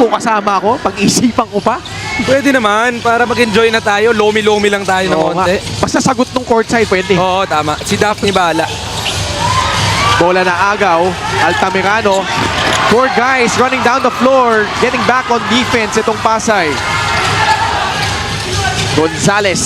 po kasama ako, pag-isipan ko pa. Pwede naman, para mag-enjoy na tayo. Lomi-lomi lang tayo ng Oo nga. konti. Basta sagot ng courtside, pwede. Oo, tama. Si Daphne bahala. Bola na agaw, Altamirano. 4 guys running down the floor, getting back on defense itong Pasay. Gonzalez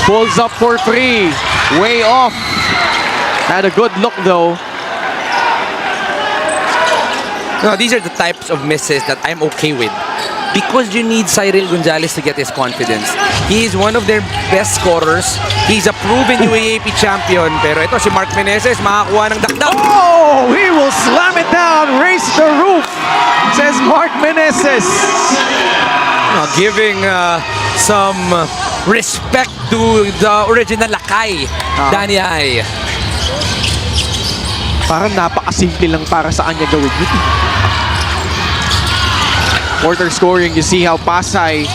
pulls up for 3, way off. Had a good look though. No, these are the types of misses that I'm okay with. Because you need Cyril Gonzalez to get his confidence. He is one of their best scorers. He's a proven UAAP champion. Pero ito si Mark Meneses makakuha ng dakdak. Oh, he will slam it down, raise the roof, says Mark Meneses. Giving some respect to the original lakay, Danny Ay. Parang napakasimple lang para sa kanya gawin yun. Quarter scoring, you see how Pasay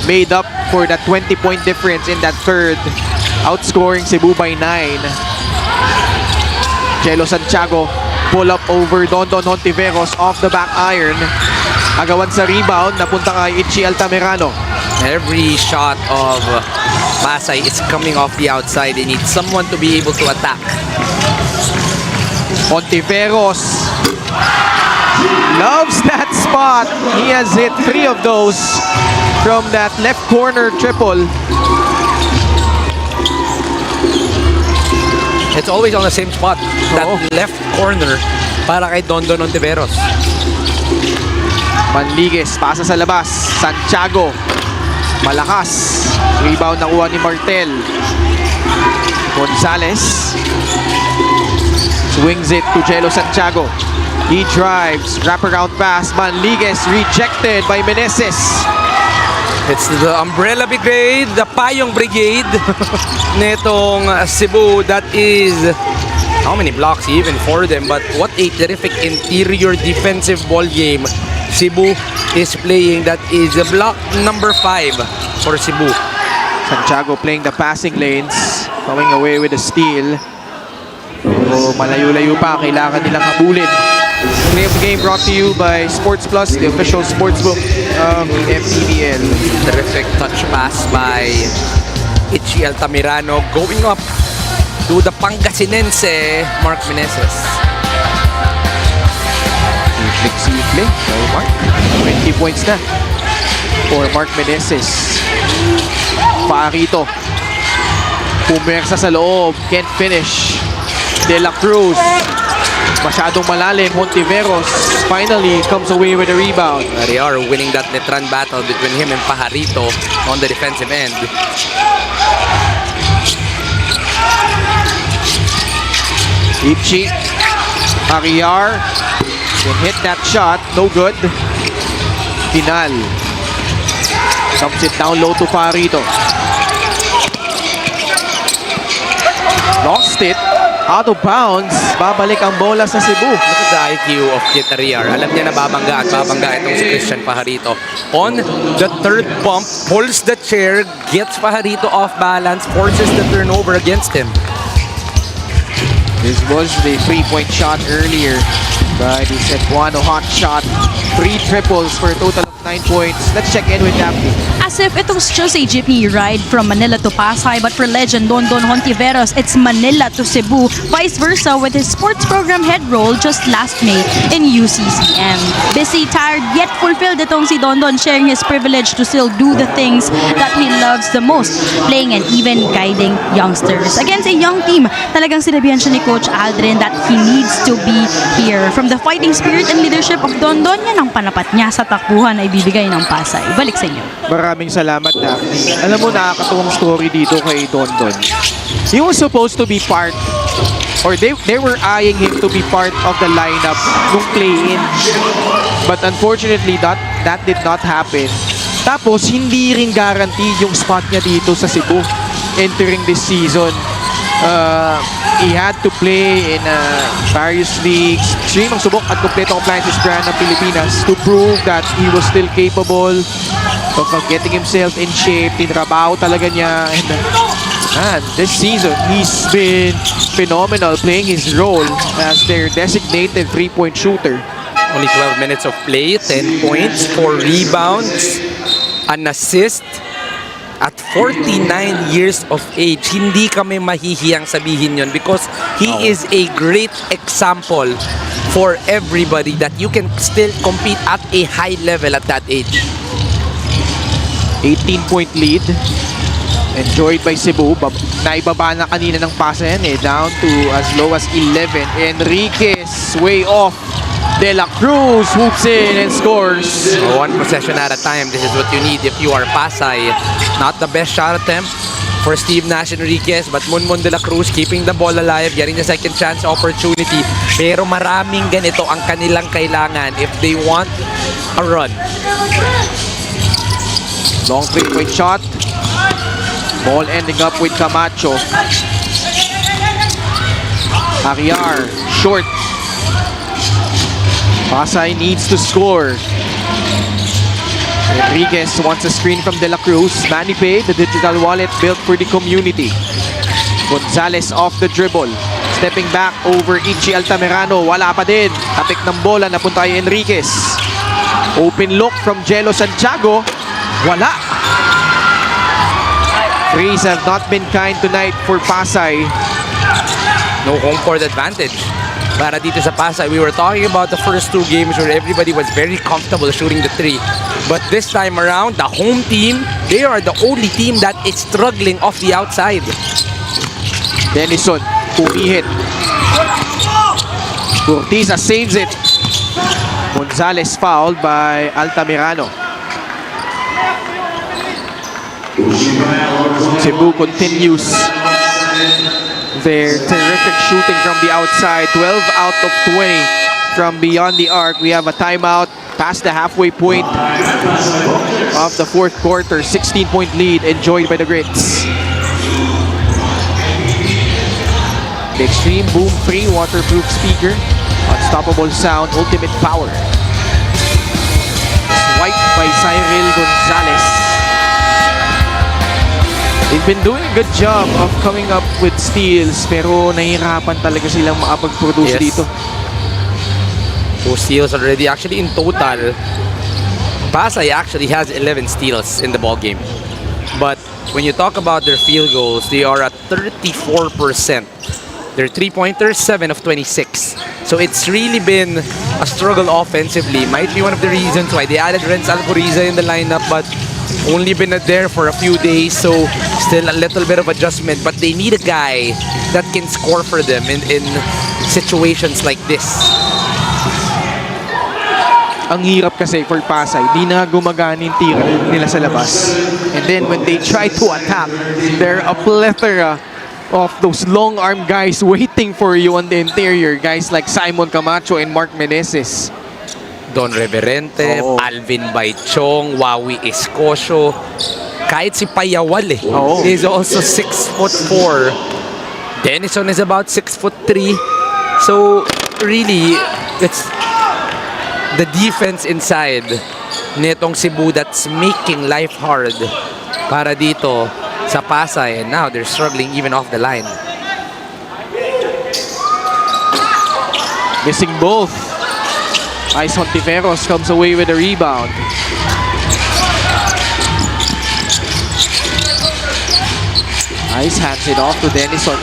made up for that 20-point difference in that third, outscoring Cebu by 9. Jello Santiago pull up over Dondon Hontiveros off the back iron. Agawan sa rebound, napunta kay Ichi Altamirano. Every shot of Pasay is coming off the outside. They need someone to be able to attack. Hontiveros loves that spot. He has hit 3 of those from that left corner triple. It's always on the same spot. That left corner para kay Dondon Hontiveros. Manligues, pasa sa labas. Santiago, malakas. Rebound nakuha ni Martel. Gonzalez swings it to Jello Santiago. He drives, wraparound pass. Manligues rejected by Meneses. It's the Umbrella Brigade, the Payong Brigade netong Cebu. That is how many blocks even for them, but what a terrific interior defensive ball game Cebu is playing. That is block number 5 for Cebu. Santiago playing the passing lanes, coming away with a steal. Pero malayo-layo pa, kailangan nilang habulin. Play of the game brought to you by Sports Plus, the official sportsbook of Mpbl. Terrific touch pass by Ichi Altamirano going up to the Pangasinense Mark Meneses. Simple, so Mark, 20 points na for Mark Meneses. Parito, pumersa sa loob, can't finish. De La Cruz, masyadong malalim. Hontiveros finally comes away with a rebound. They are winning that net-run battle between him and Pajarito on the defensive end. Ichi Aguiar can hit that shot, no good. Pinal comes it down low to Pajarito. Lost it. Out of bounds, babalik ang bola sa Cebu. Look at the IQ of Kit Arriar. Alam niya na babangga at babangga itong si Christian Pajarito. On the third bump, pulls the chair, gets Pajarito off balance, forces the turnover against him. This was the 3-point shot earlier by the Cebuano hot shot. 3 triples for a total of 9 points. Let's check in with Daphne. As if it was just a jeepney ride from Manila to Pasay, but for legend Dondon Hontiveros, it's Manila to Cebu, vice versa with his sports program head role just last May in UCCM. Busy, tired, yet fulfilled itong si Dondon, sharing his privilege to still do the things that he loves the most, playing and even guiding youngsters. Against a young team, talagang sinabihan siya ni Coach Aldrin that he needs to be here. From the fighting spirit and leadership of Dondon, yan ang panapat niya sa takbuhan ay bibigay ng Pasay. Balik sa inyo. Maraming salamat, Daphne. Alam mo, nakakatuwang story dito kay Dondon. He was supposed to be part, or they were eyeing him to be part of the lineup nung play-in. But unfortunately, that did not happen. Tapos, hindi rin guaranteed yung spot niya dito sa Cebu entering this season. He had to play in various leagues. Extreme ang subok at kompletong appliances brand ng Pilipinas to prove that he was still capable of getting himself in shape. Tinrabaho talaga niya. And this season, he's been phenomenal playing his role as their designated 3-point shooter. Only 12 minutes of play, 10 points, 4 rebounds, an assist. At 49 years of age, hindi kami mahihiyang sabihin yun because he is a great example for everybody that you can still compete at a high level at that age. 18-point lead. Enjoyed by Cebu. Naibaba na kanina ng Pasay yan eh. Down to as low as 11. Enriquez way off. De La Cruz swoops in and scores. One possession at a time. This is what you need if you are Pasay. Not the best shot attempt for Steve Nash Enriquez, but Munmon De La Cruz keeping the ball alive, getting the second chance opportunity. Pero maraming ganito ang kanilang kailangan if they want a run. Long 3-point shot. Ball ending up with Camacho. Aguiar, short. Pasay needs to score. Enriquez wants a screen from De La Cruz. ManiPay, the digital wallet built for the community. Gonzalez off the dribble. Stepping back over Ichi Altamirano. Wala pa din. Tapik ng bola, napunta kay Enriquez. Open look from Jello Santiago. Wala. Threes have not been kind tonight for Pasay. No home court advantage para dito sa Pasay. We were talking about the first two games where everybody was very comfortable shooting the three. But this time around, the home team, they are the only team that is struggling off the outside. Denison, umihit. Cortiza saves it. Gonzalez fouled by Altamirano. Cebu continues their terrific shooting from the outside. 12 out of 20 from beyond the arc. We have a timeout past the halfway point of the fourth quarter. 16-point lead enjoyed by the Grits. The Extreme Boom Free waterproof speaker. Unstoppable sound, ultimate power. Swiped by Cyril Gonzalez. They've been doing a good job of coming up with steals, pero nahihirapan talaga silang makapag-produce dito. 2 steals already. Actually, in total, Pasay actually has 11 steals in the ball game. But when you talk about their field goals, they are at 34%. Their three-pointers, 7 of 26. So it's really been a struggle offensively. Might be one of the reasons why they added Renz Alcoriza in the lineup, but only been there for a few days, so still a little bit of adjustment. But they need a guy that can score for them in situations like this. Ang hirap kasi for Pasay, di na gumagana yung tira nila sa labas. And then when they try to attack, there are a plethora of those long arm guys waiting for you on the interior. Guys like Simon Camacho and Mark Meneses. Don Reverente, Alvin Baichong, Wawi Escosio, kahit si Payawal is also 6'4". Denison is about 6'3". So really, it's the defense inside nitong Cebu that's making life hard para dito sa Pasay, and now they're struggling even off the line. Missing both. Ice Hontiveros comes away with a rebound. Ice hands it off to Denison.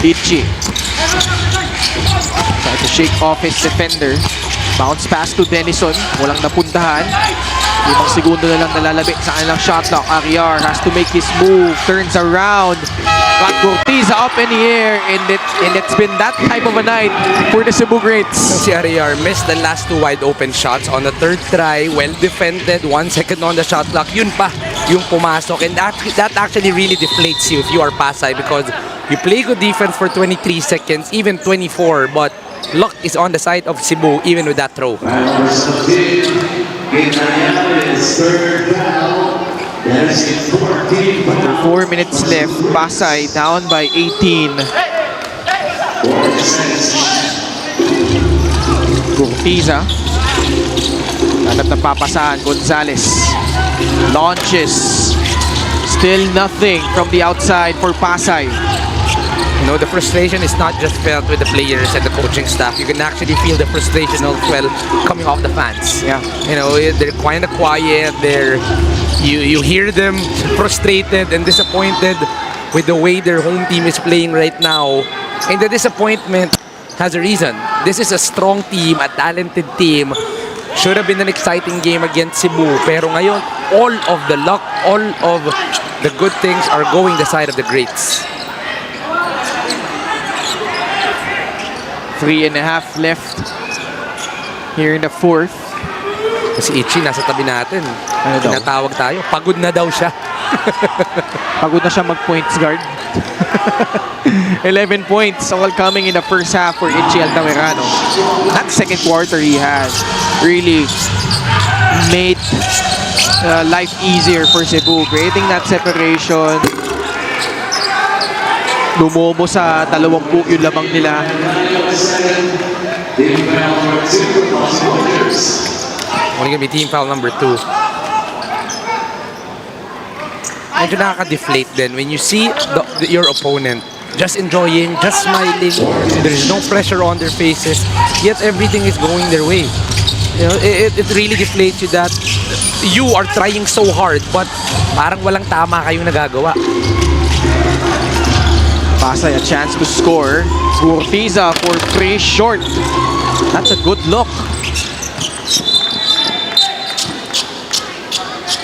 Ichi. Try to shake off his defender. Bounce pass to Denison. Walang napuntahan. 5 segundo na lang nalalabi sa kanilang shot clock. Aguiar has to make his move. Turns around. Got Cortiza up in the air, and it's been that type of a night for the Cebu Greats. Si Aguiar missed the last 2 wide open shots on the third try. Well defended. 1 second on the shot clock. Yun pa yung pumasok, and that actually really deflates you if you are Pasay, because you play good defense for 23 seconds, even 24, but luck is on the side of Cebu even with that throw. Under 4 minutes left, Pasay down by 18. Cortiza. Hanap ng papasahan, Gonzalez. Launches. Still nothing from the outside for Pasay. You know, the frustration is not just felt with the players and the coaching staff. You can actually feel the frustration as well coming off the fans. Yeah. You know, they're kind of quiet. You hear them frustrated and disappointed with the way their home team is playing right now. And the disappointment has a reason. This is a strong team, a talented team. Should have been an exciting game against Cebu. Pero ngayon, all of the luck, all of the good things are going the side of the greats. 3.5 left here in the fourth. Kasi Ichi, nasa tabi natin. Ano daw? Tinatawag tayo. Pagod na daw siya. Pagod na siya mag-points guard. 11 points all coming in the first half for Ichi Altamirano. That second quarter he has really made life easier for Cebu, creating that separation. Lumobo sa 20 yung lamang nila. Only gonna be team foul number 2. Medyo nakaka-deflate din when you see your opponent just enjoying, just smiling. There's no pressure on their faces, yet everything is going their way. You know, it really deflates you that you are trying so hard, but parang walang tama kayong nagagawa. Pasay a chance to score. Gurtiza for 3 short. That's a good look.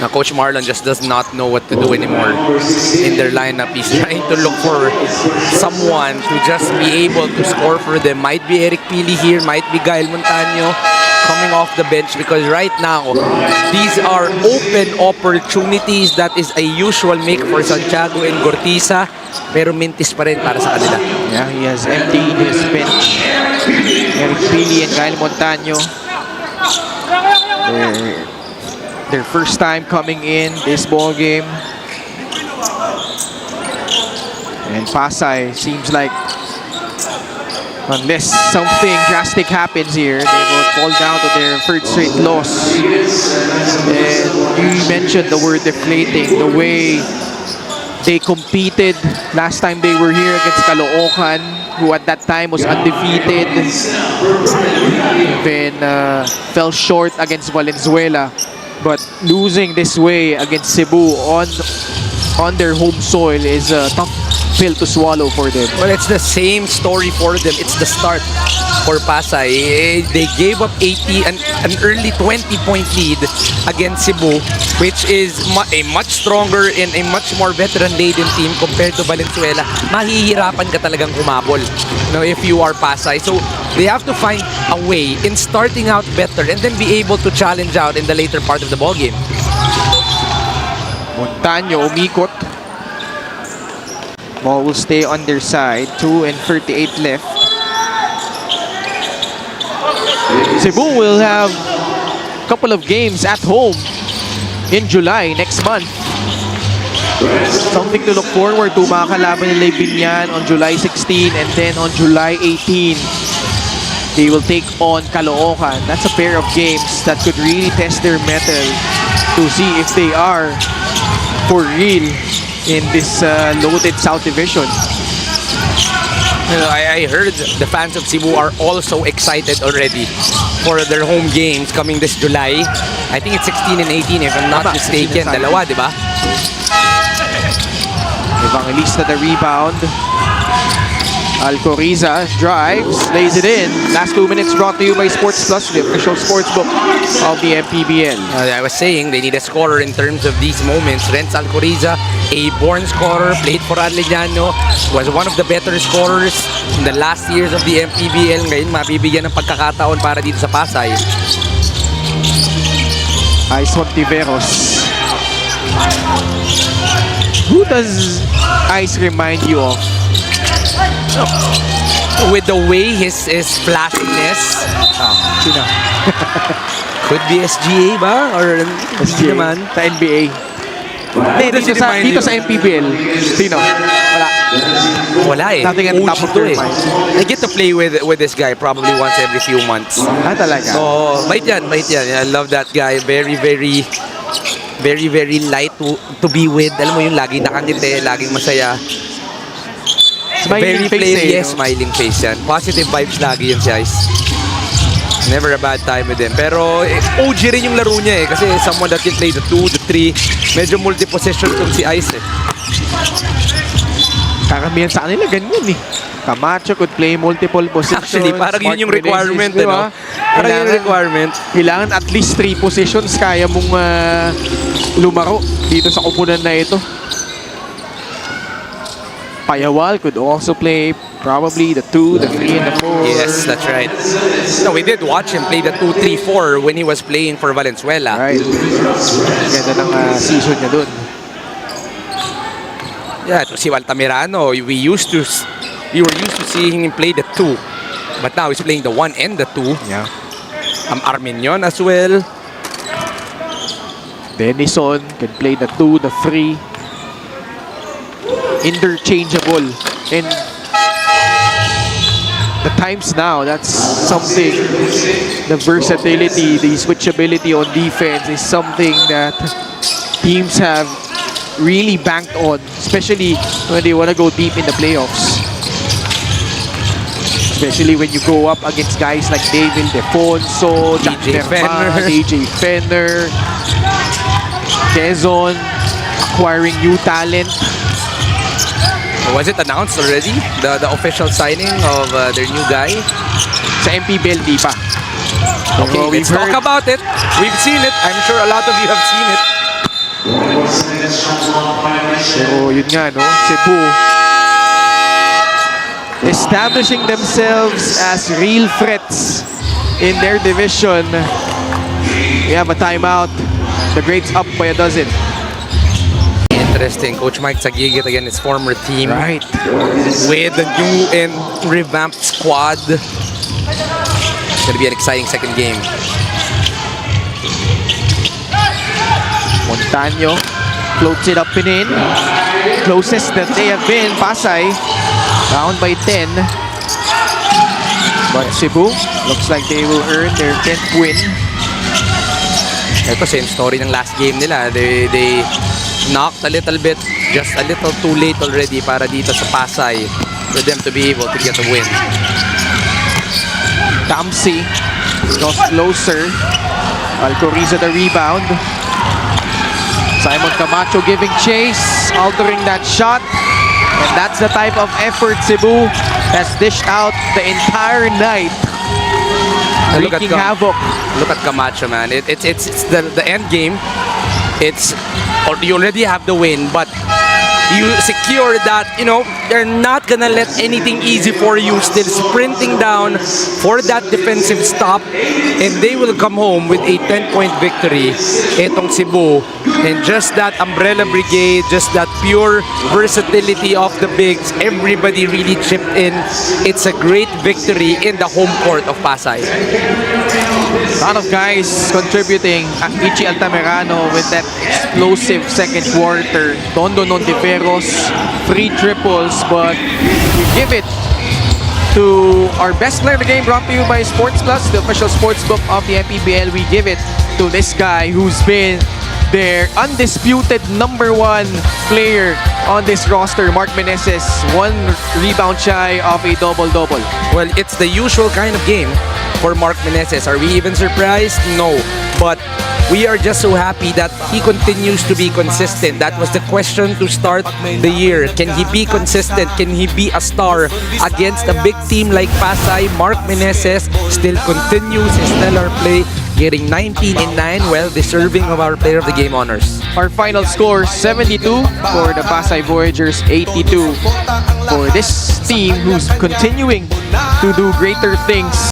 Now, Coach Marlon just does not know what to do anymore in their lineup. He's trying to look for someone to just be able to score for them. Might be Eric Pili here, might be Gael Montaño coming off the bench, because right now, these are open opportunities. That is a usual make for Santiago and Gurtiza, pero mintis pa rin para sa kanila. Yeah, he has emptied his bench. Eric Pili and Gael Montaño. Their first time coming in this ball game. And Pasay seems like, unless something drastic happens here, they will fall down to their third straight loss. And you mentioned the word deflating, the way they competed last time they were here against Caloocan, who at that time was undefeated. Then fell short against Valenzuela. But losing this way against Cebu on their home soil is a tough pill to swallow for them. Well, it's the same story for them. It's the start for Pasay. They gave up 80 and an early 20-point lead against Cebu, which is a much stronger and a much more veteran-laden team compared to Valenzuela. Mahihirapan ka talagang kumabol, you know, if you are Pasay. So they have to find a way in starting out better and then be able to challenge out in the later part of the ballgame. Montaño umikot. Ball will stay on their side. 2:38 left. Cebu will have a couple of games at home in July next month. Something to look forward to. Makakalaban nila Binyan on July 16 and then on July 18. They will take on Caloocan. That's a pair of games that could really test their mettle to see if they are for real in this loaded South Division. I heard the fans of Cebu are also excited already for their home games coming this July. I think it's 16 and 18 if I'm not mistaken. Dalawa, di ba? Evangelista the rebound. Alcoriza drives, lays it in. Last 2 minutes brought to you by Sports Plus, the official sports book of the Mpbl. I was saying they need a scorer in terms of these moments. Renz Alcoriza, a born scorer, played for Arellano, was one of the better scorers in the last years of the Mpbl. Ngayon, mabibigyan ng pagkakataon para dito sa Pasay. Ice Hontiveros. Who does Ice remind you of? With the way his flashiness, Sino? could be SGA ba? Or SGA naman? sa NBA. Dito sa Mpbl. Sino? Wala. Wala eh. Nothing at the top of your mind. I get to play with this guy probably once every few months. Talaga? So, bait yan. I love that guy. Very light to be with. Alam mo yung laging nakangiti, laging masaya. Smiling Very face plain, eh, yes, no? smiling face yan. Positive vibes lagi yun si Ice. Never a bad time with him. Pero OG rin yung laro niya eh. Kasi someone that can play the 2, the 3. Medyo multi-position tong si Ice eh. Karamihan sa kanila ganyan eh. Camacho could play multiple positions. Actually, parang yun yung requirement, Menezes, ano? Parang yun yung requirement. Kailangan at least 3 positions kaya mong lumaro dito sa kupunan na ito. Payawal could also play probably the 2, the 3, and the 4. Yes, that's right. No, we did watch him play the 2, 3, 4 when he was playing for Valenzuela. Right. Ganda ng season niya dun. Yeah, to si Altamirano, we were used to seeing him play the 2. But now he's playing the 1 and the 2. Yeah. Armenion as well. Denison can play the 2, the 3. Interchangeable. And the times now, that's something. The versatility, the switchability on defense is something that teams have really banked on, especially when they want to go deep in the playoffs. Especially when you go up against guys like David Defonso, DJ Fenner. DJ Fenner, Quezon, acquiring new talent. Was it announced already? The official signing of their new guy? Sa Mpbl, di pa. Okay, Pero let's talk about it. We've seen it. I'm sure a lot of you have seen it. Pero yun nga, no? Cebu establishing themselves as real threats in their division. We have a timeout. The grades up by a dozen. Interesting. Coach Mike Sagigit again, his former team. Right. With the new and revamped squad. It's going to be an exciting second game. Montaño floats it up and in. Closest that they have been, Pasay. Down by 10. But Cebu, looks like they will earn their 10th win. Ito, same story ng last game nila. They knocked a little bit, just a little too late already para dito sa Pasay for them to be able to get a win. Tamsi goes closer. Alcoriza the rebound. Simon Camacho giving chase, altering that shot. And that's the type of effort Cebu has dished out the entire night. Look at Wreaking havoc. Look at Camacho, man. It's the end game. Or you already have the win, but you secure that, they're not gonna let anything easy for you. Still sprinting down for that defensive stop, and they will come home with a 10-point victory. Etong Cebu, and just that umbrella brigade, just that pure versatility of the bigs, everybody really chipped in. It's a great victory in the home court of Pasay. A lot of guys contributing. Ichi Altamirano with that explosive second quarter. Dondon Hontiveros, 3 triples, but we give it to our best player of the game, brought to you by Sports Plus, the official sports book of the Mpbl. We give it to this guy who's been their undisputed #1 player on this roster, Mark Menezes. 1 rebound shy of a double-double. Well, it's the usual kind of game for Mark Menezes. Are we even surprised? No. But we are just so happy that he continues to be consistent. That was the question to start the year. Can he be consistent? Can he be a star against a big team like Pasay? Mark Menezes still continues his stellar play, getting 19 and 9, well deserving of our player of the game honors. Our final score, 72 for the Pasay Voyagers, 82 for this team who's continuing to do greater things.